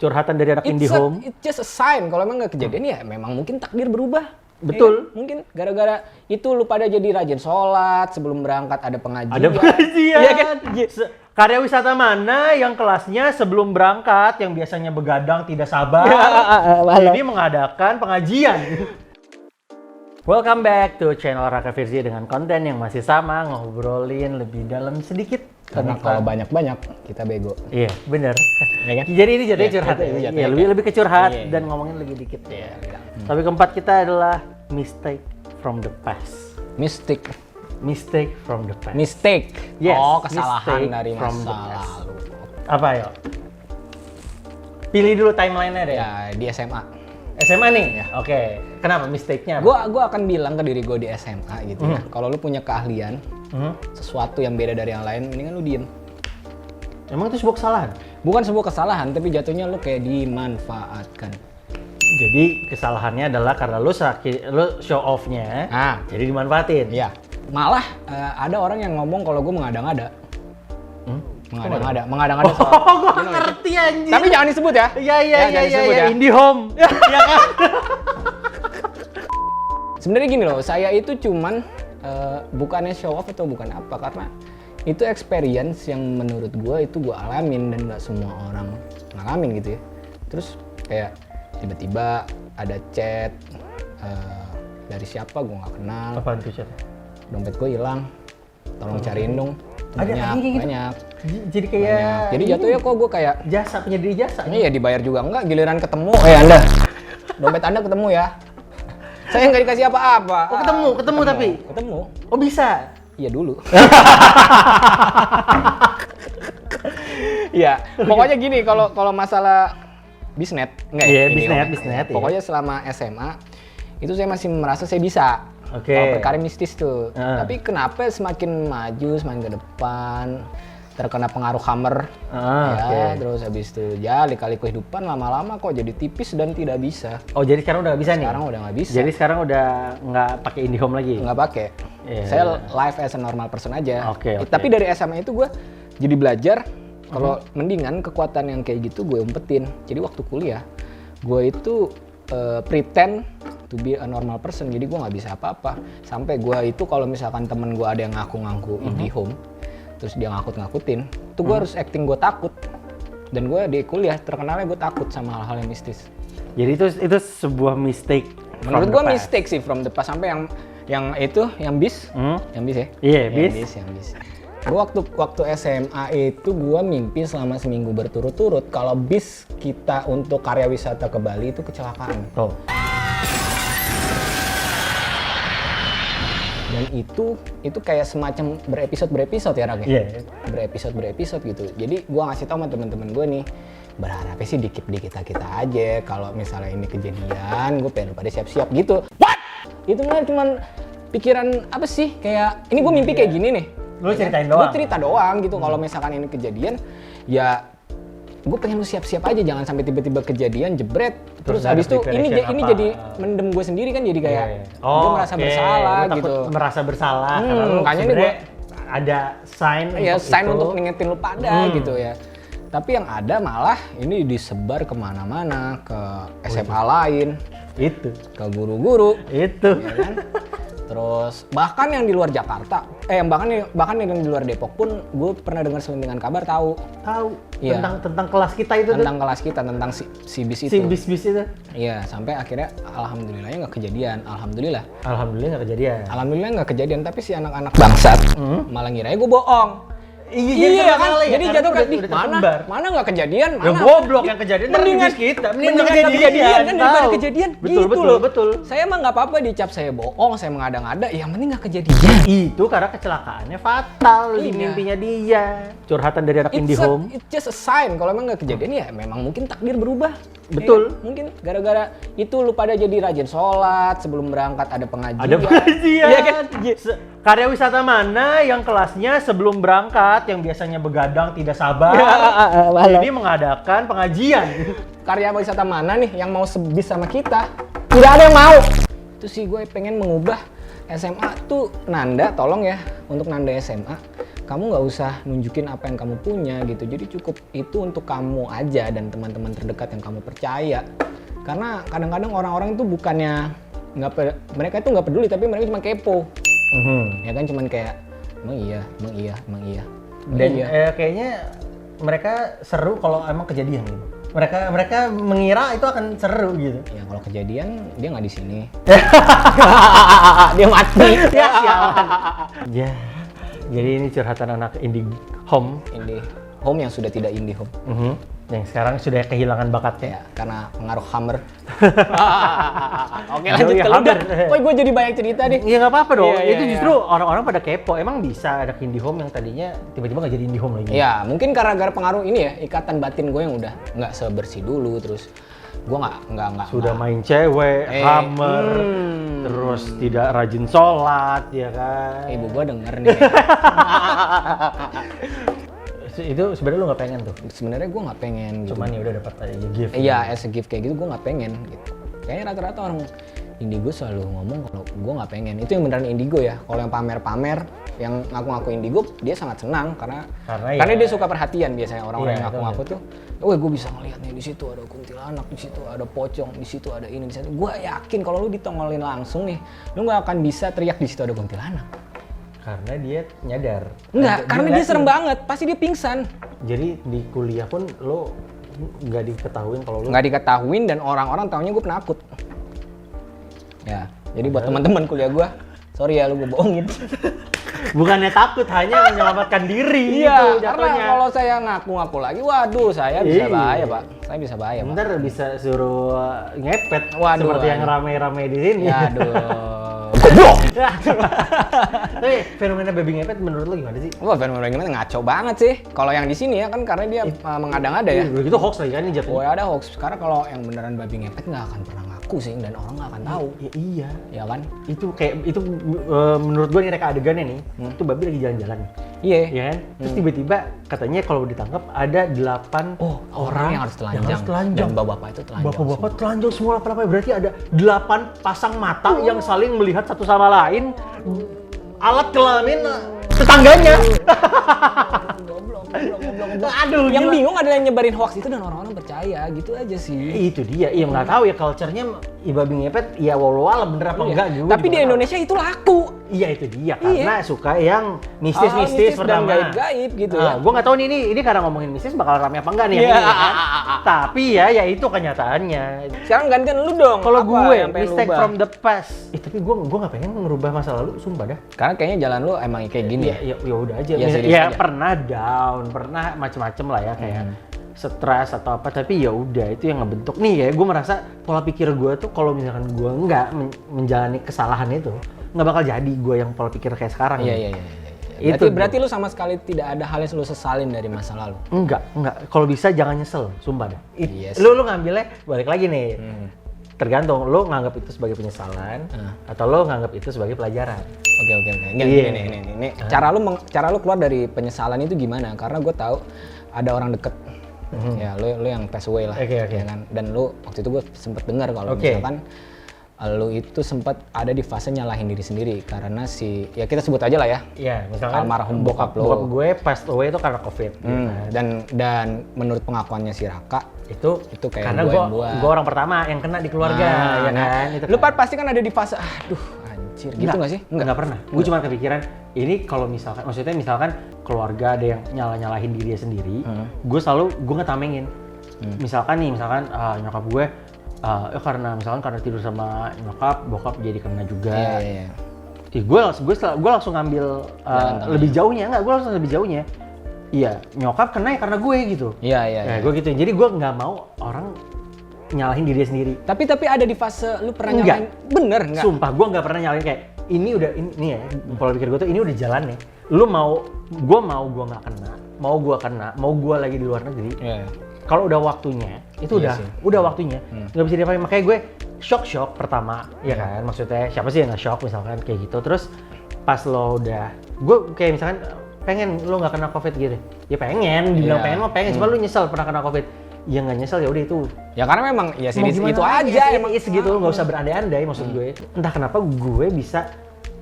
curhatan dari anak IndiHome. It's just a sign. Kalau emang nggak kejadian ya memang mungkin takdir berubah. Betul. Mungkin gara-gara itu lu pada jadi rajin sholat, sebelum berangkat ada pengajian. Ada pengajian. Iya kan? Karya wisata mana yang kelasnya sebelum berangkat, yang biasanya begadang tidak sabar, ini mengadakan pengajian. Welcome back to channel Raka Firzi dengan konten yang masih sama, ngobrolin lebih dalam sedikit. Karena kalau banyak-banyak kita bego. Iya, bener. Ya kan? Jadi ini jadinya curhat. Iya, lebih ke curhat dan ngomongin lebih dikit. Iya. Topik keempat kita adalah mistake from the past. Mistake from the past. Mistake. Yes, kesalahan mistake dari from the masa past. lalu. Apa ya? Pilih dulu timeline-nya deh. Ya, di SMA. SMA nih? Ya. Oke. Kenapa mistake-nya? Gua akan bilang ke diri gue di SMA gitu ya. Kalau lu punya keahlian, sesuatu yang beda dari yang lain, mendingan lu diem. Emang itu sebuah kesalahan? Bukan sebuah kesalahan, tapi jatuhnya lu kayak dimanfaatkan. Jadi kesalahannya adalah karena lu show off-nya, jadi dimanfaatin. Iya. Malah ada orang yang ngomong kalau gue mengada-ngada. Mengada-ngada soal. Oh, gue ngerti anjir. Tapi jangan disebut ya. Iya, IndiHome. Ya kan? Sebenarnya gini loh, saya itu cuman bukannya show off atau bukan apa, karena itu experience yang menurut gue itu gue alamin dan nggak semua orang ngalamin gitu ya. Terus kayak tiba-tiba ada chat dari siapa gue nggak kenal. Apaan tuh chat? Dompet gue hilang, tolong cariin dong. Banyak. Jadi kayak banyak. Jadi jatuhnya kok gue kayak jasa, penyedia jasa. Ini ya dibayar juga enggak, giliran ketemu. Anda, dompet Anda ketemu ya. Saya nggak dikasih apa-apa. Oh ketemu tapi? Ketemu. Oh bisa? Iya dulu. Iya, pokoknya gini, kalau masalah bisnet, enggak ya? Iya, bisnet. Pokoknya selama SMA, itu saya masih merasa saya bisa. Oke. Kalau perkara mistis tuh. Tapi kenapa semakin maju, semakin ke depan, terkena pengaruh hammer, terus habis itu ya lika-liku kehidupan lama-lama kok jadi tipis dan tidak bisa. Oh jadi sekarang udah nggak bisa nih? Sekarang udah nggak bisa. Jadi sekarang udah nggak pakai IndiHome lagi? Nggak pakai. Saya live as a normal person aja. Oke. Tapi dari SMA itu gue jadi belajar kalau mendingan kekuatan yang kayak gitu gue umpetin. Jadi waktu kuliah gue itu pretend to be a normal person, jadi gue nggak bisa apa-apa. Sampai gue itu kalau misalkan temen gue ada yang ngaku-ngaku IndiHome, terus dia ngakut-ngakutin, itu gue harus acting gue takut. Dan gue di kuliah terkenalnya gue takut sama hal-hal yang mistis. Jadi itu sebuah mistake. Menurut gue mistake sih from the past. Sampai yang bis, yang bis ya? Iya, yang bis. Gue waktu SMA itu gue mimpi selama seminggu berturut-turut kalau bis kita untuk karya wisata ke Bali itu kecelakaan. Oh. Dan itu kayak semacam berepisode ya Raka? Iya. Berepisode gitu. Jadi gue ngasih tau sama temen-temen gue nih, berharapnya sih dikit-dikit kita aja. Kalau misalnya ini kejadian, gue pengen pada siap-siap gitu. What? Itu kan cuman pikiran apa sih? Kayak ini gue mimpi kayak gini nih. Lu ceritain doang? Gue cerita doang gitu. Kalau misalkan ini kejadian, ya gue pengen lu siap-siap aja, jangan sampai tiba-tiba kejadian jebret. Terus habis itu ini jadi mendem gue sendiri kan, jadi kayak gue merasa bersalah gitu. Merasa bersalah karena lu makanya ini gue ada sign untuk ngingetin lu pada gitu ya. Tapi yang ada malah ini disebar kemana-mana, ke SMA lain, itu ke guru-guru, itu. Ya kan? Terus bahkan yang di luar Jakarta, bahkan yang di luar Depok pun gue pernah dengar selentingan kabar tahu ya, tentang kelas kita itu, tentang kelas kita, tentang si bis itu. Si bis itu. Iya, sampai akhirnya alhamdulillahnya nggak kejadian. Alhamdulillah nggak kejadian, tapi si anak-anak bangsat malah ngiranya gue bohong. Iya kan? Jadi jatuh kan mana nggak kejadian? Mana? Ya goblok yang kejadian mendingan kita. Mendingan kejadian kan daripada kejadian. Betul. Saya mah nggak apa-apa dicap saya bohong, saya mengada-ngada. Yang penting nggak kejadian. Itu karena kecelakaannya fatal di mimpinya dia. Curhatan dari anak IndiHome. It's just a sign. Kalau emang nggak kejadian ya memang mungkin takdir berubah. Betul. Mungkin gara-gara itu lu pada jadi rajin sholat, sebelum berangkat ada pengajian. Iya kan? Karya wisata mana yang kelasnya sebelum berangkat, yang biasanya begadang tidak sabar, ini mengadakan pengajian. Karya wisata mana nih yang mau sebis sama kita? Tidak ada yang mau. Itu sih gue pengen mengubah SMA tuh nanda, tolong ya untuk nanda SMA. kamu nggak usah nunjukin apa yang kamu punya gitu. Jadi cukup itu untuk kamu aja dan teman-teman terdekat yang kamu percaya. Karena kadang-kadang orang-orang itu bukannya mereka itu nggak peduli, tapi mereka cuma kepo. Ya kan, cuman kayak emang iya. Dan kayaknya mereka seru kalau emang kejadian gitu. Mereka mengira itu akan seru gitu. Ya kalau kejadian dia nggak di sini. Dia mati. Ya sialan. Ya. Jadi ini curhatan anak indie home yang sudah tidak indie home. Yang sekarang sudah kehilangan bakatnya. Ya, karena pengaruh Hammer. Oke, Aduh, lanjut ya, ke lu dah. Hammer. Woi, gue jadi banyak cerita nih. Iya nggak apa-apa dong. Iya, Itu iya, justru orang-orang pada kepo. Emang bisa ada indie home yang tadinya tiba-tiba nggak jadi indie home lagi? Ya, mungkin gara-gara pengaruh ini ya, ikatan batin gue yang udah nggak sebersih dulu, terus gue nggak sudah main cewek, Hammer, terus tidak rajin sholat, ya kan? Ibu gue denger nih. Itu sebenarnya lu nggak pengen tuh? Sebenarnya gue nggak pengen. Cuman ya udah dapat aja gift. Iya, as a gift kayak gitu gue nggak pengen. Gitu. Kayaknya rata-rata orang indigo selalu ngomong kalau gue nggak pengen. Itu yang beneran indigo ya. Kalau yang pamer-pamer, yang ngaku-ngaku indigo, dia sangat senang karena dia suka perhatian biasanya orang-orang yang ngaku-ngaku tuh. Wah, gue bisa ngeliat nih di situ ada kuntilanak, di situ ada pocong, di situ ada ini, di situ. Gue yakin kalau lu ditongolin langsung nih, lu nggak akan bisa teriak di situ ada kuntilanak. Karena dia nyadar. Enggak, karena dia serem banget, pasti dia pingsan. Jadi di kuliah pun lo nggak diketahuin kalau lo nggak diketahuin dan orang-orang taunya gue penakut. Ya, jadi buat teman-teman kuliah gue, sorry ya lu gue bohongin. bukannya takut, hanya menyelamatkan diri. Iya, gitu, karena kalau saya ngaku-ngaku lagi, waduh saya bisa bahaya pak. Saya bisa bahaya pak. Bentar bisa suruh ngepet. Waduh, seperti yang rame-rame di sini. Ya, aduh. Tapi fenomena babi ngepet menurut lo gimana sih? Wah, fenomena gimana? Ngaco banget sih. Kalau yang di sini ya kan karena dia mengada-ngada ya. Begitu hoax lagi kan ini jatuhnya. Oh, ada hoax. Karena kalau yang beneran babi ngepet nggak akan pernah ngaku sih dan orang nggak akan tahu. Ya, iya. Ya kan? Itu kayak itu menurut gua nih reka adegannya nih. Itu babi lagi jalan-jalan nih. Iya. Ya kan? Terus tiba-tiba katanya kalau ditangkap ada 8 orang yang harus telanjang. Dan bapak-bapak itu telanjang. Bapak-bapak telanjang semua 8 berarti ada 8 pasang mata yang saling melihat satu sama lain. Alat kelamin tetangganya. Goblok. Aduh, yang gila. bingung adalah yang nyebarin hoax itu dan orang-orang percaya, gitu aja sih. Itu dia, iya nggak tahu ya culture-nya babi ngepet, ya walau bener apa enggak juga. Tapi di Indonesia itu laku. Iya itu dia, karena suka yang mistis-mistis dan gaib-gaib gitu ya. Gue nggak tahu nih ini karena ngomongin mistis bakal rame apa enggak nih yang ini kan. Tapi ya itu kenyataannya. Sekarang gantian lu dong. Kalau gue mistake from the past. Tapi gue nggak pengen ngerubah masa lalu, sumpah dah. Karena kayaknya jalan lu emang kayak gini ya. Ya udah aja. Ya, pernah down, pernah macem-macem lah ya kayak stres atau apa, tapi ya udah itu yang ngebentuk nih ya. Gue merasa pola pikir gue tuh kalau misalkan gue nggak menjalani kesalahan itu nggak bakal jadi gue yang pola pikir kayak sekarang. Iya. Berarti lu sama sekali tidak ada hal yang lu sesalin dari masa lalu? Enggak. Kalau bisa jangan nyesel, sumpah dah. Yes. Lu ngambilnya balik lagi nih. Tergantung lu nganggap itu sebagai penyesalan atau lu nganggap itu sebagai pelajaran. Oke. Nih. Cara lu keluar dari penyesalan itu gimana? Karena gue tahu ada orang deket. Ya, lu yang pass away lah. Oke. Ya kan? Dan lu waktu itu gue sempet dengar kalau misalkan lu itu sempat ada di fase nyalahin diri sendiri karena ya kita sebut aja lah ya. Iya, misalkan almarhum bokap lo. Bokap gue passed away itu karena COVID. Dan menurut pengakuannya si Raka itu kayak karena gue orang pertama yang kena di keluarga, ya kan. Itu lu pasti kan ada di fase aduh anjir gitu nggak sih? Enggak pernah. Gue cuma kepikiran ini kalau misalkan keluarga ada yang nyalahin dirinya sendiri, gue nggak tamengin. Misalkan nyokap gue karena tidur sama nyokap, bokap jadi kena juga. Iya. Gue langsung ngambil lebih jauhnya, Iya, nyokap kena ya karena gue gitu. Iya. Gue gitu. Jadi gue nggak mau orang nyalahin diri sendiri. Tapi ada di fase lu pernah nyalahin? Bener nggak? Sumpah, gue nggak pernah nyalahin kayak ini ya. Pola pikir gue tuh ini udah jalan nih. Gue gue nggak kena, mau gue lagi di luar negeri. Iya. Kalau udah waktunya, itu udah waktunya, nggak bisa diapain. Makanya gue shock pertama, ya kan? Maksudnya siapa sih yang nggak shock misalkan kayak gitu. Terus pas lo udah, gue kayak misalkan pengen lo nggak kena COVID gitu, ya pengen, dibilang pengen, cuma lo nyesel pernah kena COVID. Ya nggak nyesel ya udah itu. Ya karena memang ya sih itu aja, emang segitu, nggak usah berandai-andai maksud gue. Entah kenapa gue bisa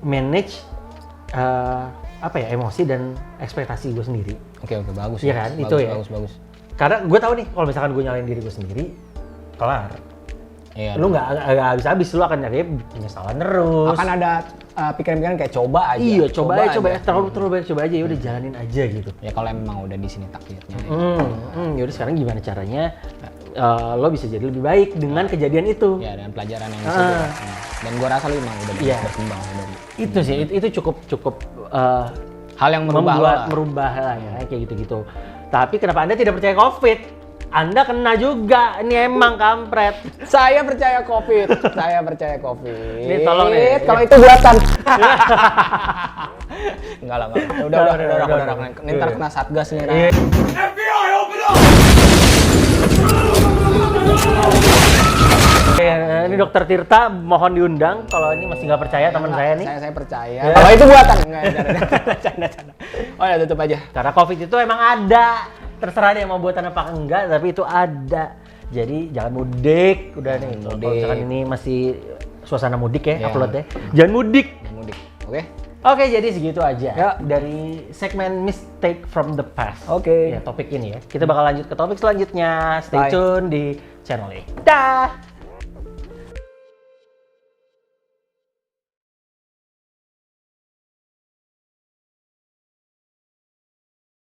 manage apa ya, emosi dan ekspektasi gue sendiri. Oke, bagus. Iya kan, bagus, itu ya. Bagus. Karena gue tahu nih, kalau misalkan gue nyalain diri gue sendiri, kelar. Iya. Lu nggak habis-habis, lu akan nyari penyesalan terus. Akan ada pikiran-pikiran kayak coba aja. Iya, coba aja. Terlalu banyak coba aja, ya udah jalanin aja gitu. Ya kalau emang udah di sini takdirnya. Yaudah sekarang gimana caranya lo bisa jadi lebih baik dengan kejadian itu? Ya, dengan pelajaran yang bisa gue. Dan gue rasa lu emang udah bisa berkembang dari. Itu sih, itu cukup hal yang merubah lah ya, kayak gitu-gitu. Tapi kenapa Anda tidak percaya COVID? Anda kena juga, ini emang kampret. Saya percaya COVID. Ini tolong nih. Kalau itu buatan. Enggak lah. Udah. Ntar kena satgas nih. FBI, open up! Ini Dokter Tirta mohon diundang kalau ini masih nggak percaya teman saya nih. Saya percaya. Kalau itu buatan. Enggak, canda. Oh ya, tutup aja. Karena COVID itu emang ada. Terserah dia mau buatan apa enggak, tapi itu ada. Jadi jangan mudik. Udah nih, kalau misalkan ini masih suasana mudik ya, upload ya. Jangan mudik. Oke, jadi segitu aja dari segmen Mistake from the Past. Ya, topik ini ya. Kita bakal lanjut ke topik selanjutnya. Stay tune di channel ini. Dah.